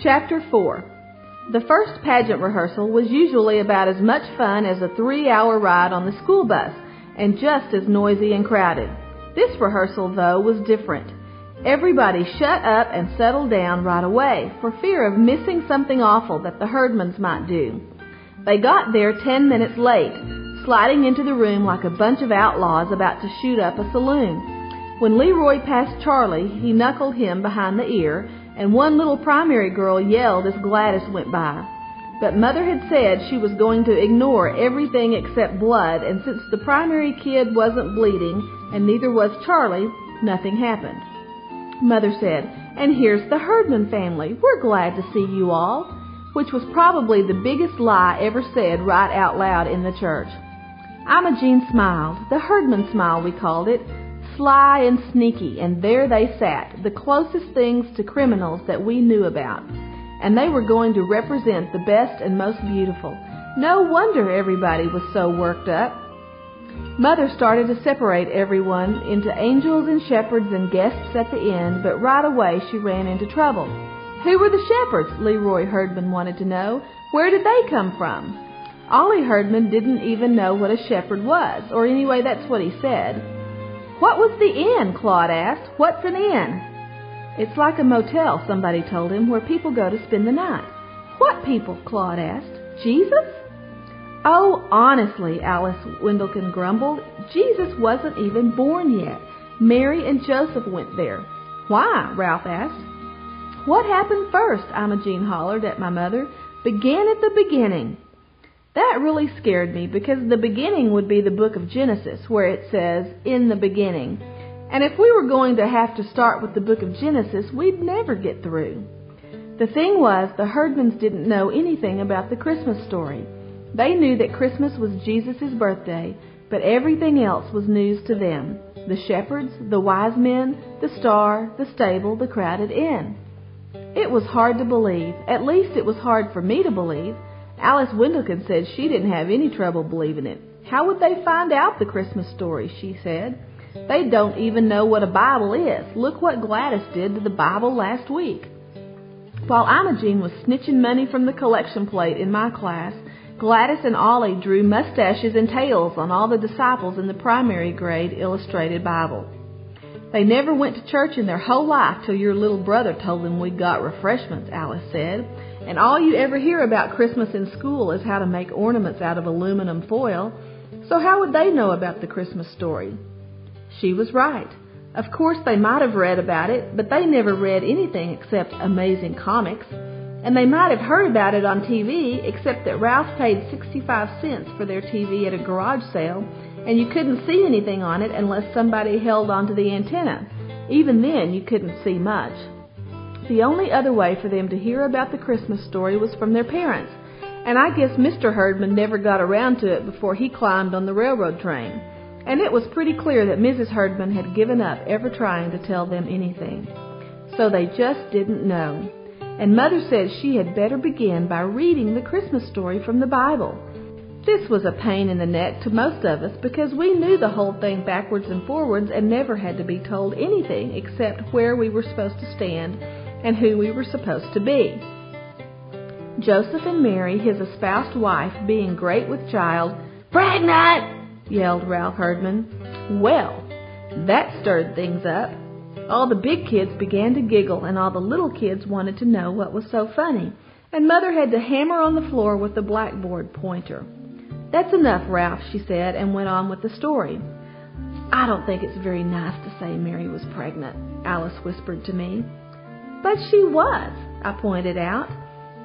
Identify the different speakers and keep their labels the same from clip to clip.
Speaker 1: Chapter 4. The first pageant rehearsal was usually about as much fun as a 3-hour ride on the school bus, and just as noisy and crowded. This rehearsal, though, was different. Everybody shut up and settled down right away, for fear of missing something awful that the Herdmans might do. They got there 10 minutes late, sliding into the room like a bunch of outlaws about to shoot up a saloon. When Leroy passed Charlie, he knuckled him behind the ear, and one little primary girl yelled as Gladys went by. But Mother had said she was going to ignore everything except blood, and since the primary kid wasn't bleeding, and neither was Charlie, nothing happened. Mother said, "And here's the Herdman family. We're glad to see you all," which was probably the biggest lie ever said right out loud in the church. Imogene smiled, the Herdman smile we called it, sly and sneaky, and there they sat, the closest things to criminals that we knew about. And they were going to represent the best and most beautiful. No wonder everybody was so worked up. Mother started to separate everyone into angels and shepherds and guests at the end, but right away she ran into trouble. Who were the shepherds? Leroy Herdman wanted to know. Where did they come from? Ollie Herdman didn't even know what a shepherd was, or anyway, that's what he said. "What was the inn?" Claude asked. "What's an inn?" "It's like a motel," somebody told him, "where people go to spend the night." "What people?" Claude asked. "Jesus?" "Oh, honestly," Alice Windleton grumbled, "Jesus wasn't even born yet. Mary and Joseph went there." "Why?" Ralph asked. "What happened first?" Imogene hollered at my mother. "Begin at the beginning." That really scared me, because the beginning would be the book of Genesis, where it says, "In the beginning." And if we were going to have to start with the book of Genesis, we'd never get through. The thing was, the Herdmans didn't know anything about the Christmas story. They knew that Christmas was Jesus' birthday, but everything else was news to them. The shepherds, the wise men, the star, the stable, the crowded inn. It was hard to believe. At least it was hard for me to believe. Alice Windleton said she didn't have any trouble believing it. How would they find out the Christmas story, she said. They don't even know what a Bible is. Look what Gladys did to the Bible last week. While Imogene was snitching money from the collection plate in my class, Gladys and Ollie drew mustaches and tails on all the disciples in the primary grade illustrated Bible. They never went to church in their whole life till your little brother told them we got refreshments, Alice said. And all you ever hear about Christmas in school is how to make ornaments out of aluminum foil. So how would they know about the Christmas story? She was right. Of course, they might have read about it, but they never read anything except Amazing Comics. And they might have heard about it on TV, except that Ralph paid 65 cents for their TV at a garage sale, and you couldn't see anything on it unless somebody held onto the antenna. Even then, you couldn't see much. The only other way for them to hear about the Christmas story was from their parents, and I guess Mr. Herdman never got around to it before he climbed on the railroad train. And it was pretty clear that Mrs. Herdman had given up ever trying to tell them anything. So they just didn't know. And Mother said she had better begin by reading the Christmas story from the Bible. This was a pain in the neck to most of us because we knew the whole thing backwards and forwards and never had to be told anything except where we were supposed to stand and who we were supposed to be. Joseph and Mary, his espoused wife, being great with child, "Pregnant!" yelled Ralph Herdman. Well, that stirred things up. All the big kids began to giggle, and all the little kids wanted to know what was so funny, and Mother had to hammer on the floor with the blackboard pointer. "That's enough, Ralph," she said, and went on with the story. "I don't think it's very nice to say Mary was pregnant," Alice whispered to me. "But she was," I pointed out.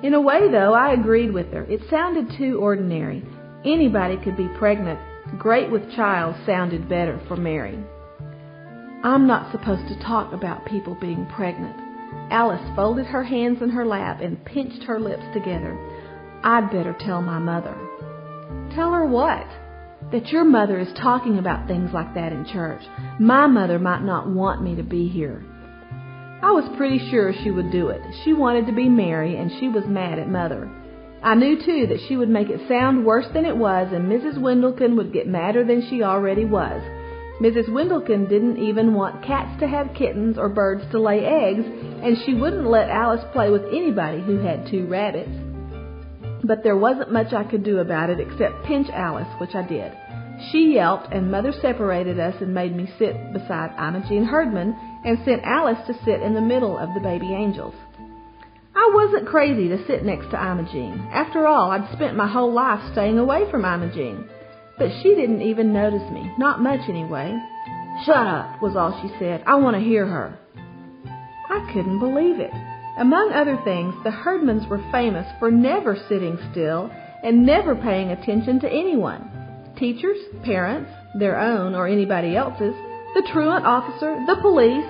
Speaker 1: In a way, though, I agreed with her. It sounded too ordinary. Anybody could be pregnant. Great with child sounded better for Mary. "I'm not supposed to talk about people being pregnant." Alice folded her hands in her lap and pinched her lips together. "I'd better tell my mother." "Tell her what?" "That your mother is talking about things like that in church. My mother might not want me to be here." I was pretty sure she would do it. She wanted to be Mary, and she was mad at Mother. I knew, too, that she would make it sound worse than it was, and Mrs. Windleton would get madder than she already was. Mrs. Windleton didn't even want cats to have kittens or birds to lay eggs, and she wouldn't let Alice play with anybody who had 2 rabbits. But there wasn't much I could do about it except pinch Alice, which I did. She yelped, and Mother separated us and made me sit beside Imogene Herdman and sent Alice to sit in the middle of the baby angels. I wasn't crazy to sit next to Imogene. After all, I'd spent my whole life staying away from Imogene. But she didn't even notice me, not much anyway. "Shut up," was all she said. "I want to hear her." I couldn't believe it. Among other things, the Herdmans were famous for never sitting still and never paying attention to anyone. Teachers, parents, their own or anybody else's, the truant officer, the police.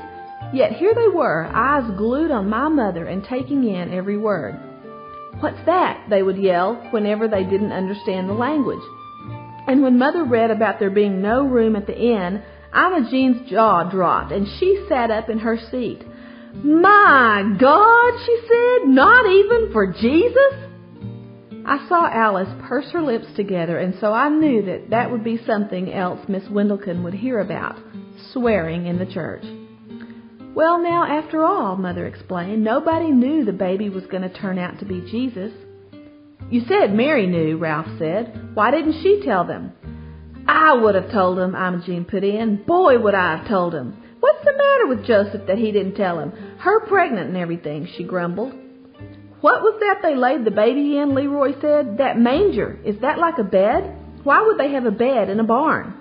Speaker 1: Yet here they were, eyes glued on my mother and taking in every word. "What's that?" they would yell whenever they didn't understand the language. And when Mother read about there being no room at the inn, Imogene's jaw dropped and she sat up in her seat. "My God," she said, "not even for Jesus?" I saw Alice purse her lips together, and so I knew that would be something else Miss Windleton would hear about, swearing in the church. "Well, now, after all," Mother explained, "nobody knew the baby was going to turn out to be Jesus." "You said Mary knew," Ralph said. "Why didn't she tell them?" "I would have told him," Imogene put in. "Boy, would I have told him. What's the matter with Joseph that he didn't tell him? Her pregnant and everything," she grumbled. "What was that they laid the baby in?" Leroy said. "That manger. Is that like a bed? Why would they have a bed in a barn?"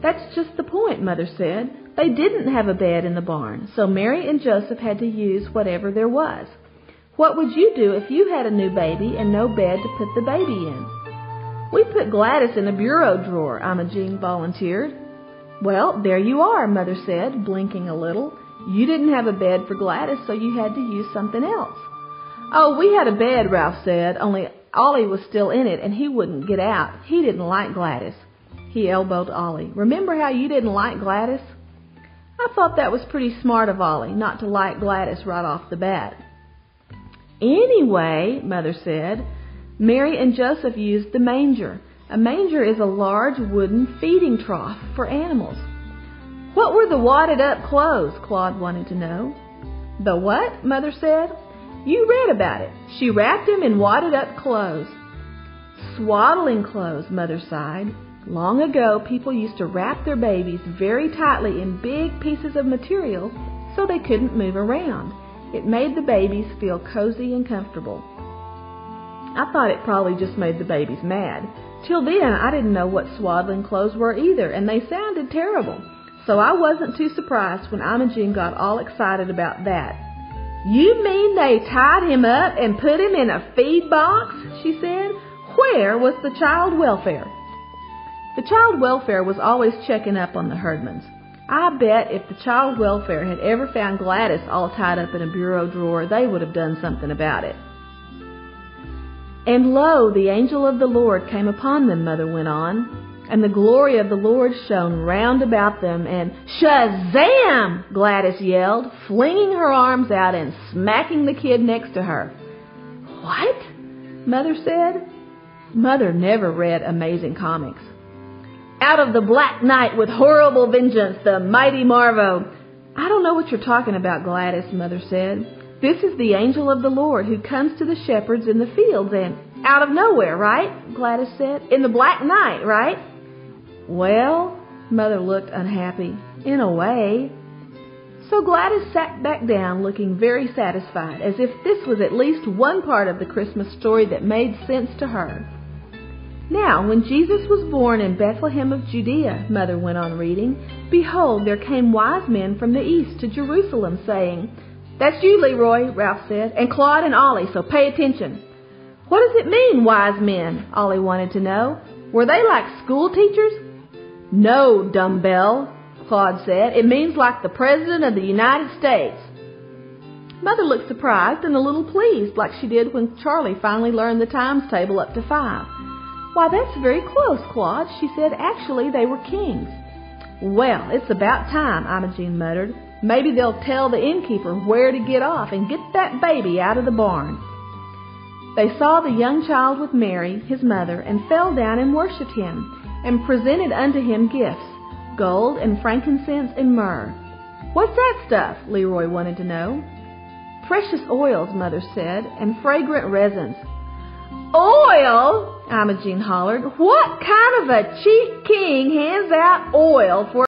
Speaker 1: "That's just the point," Mother said. "They didn't have a bed in the barn, so Mary and Joseph had to use whatever there was. What would you do if you had a new baby and no bed to put the baby in?" "We put Gladys in a bureau drawer," Imogene volunteered. "Well, there you are," Mother said, blinking a little. "You didn't have a bed for Gladys, so you had to use something else." "Oh, we had a bed," Ralph said, "only Ollie was still in it and he wouldn't get out. He didn't like Gladys." He elbowed Ollie. "Remember how you didn't like Gladys?" I thought that was pretty smart of Ollie, not to like Gladys right off the bat. "Anyway," Mother said, "Mary and Joseph used the manger. A manger is a large wooden feeding trough for animals." "What were the wadded up clothes?" Claude wanted to know. "The what?" Mother said. "You read about it. She wrapped him in wadded up clothes." "Swaddling clothes," Mother sighed. "Long ago, people used to wrap their babies very tightly in big pieces of material so they couldn't move around. It made the babies feel cozy and comfortable." I thought it probably just made the babies mad. Till then, I didn't know what swaddling clothes were either, and they sounded terrible. So I wasn't too surprised when Imogene got all excited about that. "You mean they tied him up and put him in a feed box?" she said. "Where was the child welfare?" The child welfare was always checking up on the Herdmans. I bet if the child welfare had ever found Gladys all tied up in a bureau drawer, they would have done something about it. "And lo, the angel of the Lord came upon them," Mother went on, "and the glory of the Lord shone round about them, and Shazam!" Gladys yelled, flinging her arms out and smacking the kid next to her. "What?" Mother said. Mother never read Amazing Comics. "Out of the black night with horrible vengeance, the mighty Marvo." "I don't know what you're talking about, Gladys," Mother said. "This is the angel of the Lord who comes to the shepherds in the fields and out of nowhere, right?" Gladys said. "In the black night, right?" "Well," Mother looked unhappy. "In a way." So Gladys sat back down looking very satisfied, as if this was at least one part of the Christmas story that made sense to her. "Now, when Jesus was born in Bethlehem of Judea," Mother went on reading, "behold, there came wise men from the east to Jerusalem, saying..." "That's you, Leroy," Ralph said, "and Claude and Ollie, so pay attention." "What does it mean, wise men?" Ollie wanted to know. "Were they like school teachers?" "No, dumbbell," Claude said. "It means like the President of the United States." Mother looked surprised and a little pleased, like she did when Charlie finally learned the times table up to 5. "Why, that's very close, Claude," she said. "Actually, they were kings." "Well, it's about time," Imogene muttered. "Maybe they'll tell the innkeeper where to get off and get that baby out of the barn." They saw the young child with Mary, his mother, and fell down and worshipped him, and presented unto him gifts, gold and frankincense and myrrh. What's that stuff? Leroy wanted to know. Precious oils, Mother said, and fragrant resins. Oil? Imogene hollered. What kind of a chief king hands out oil for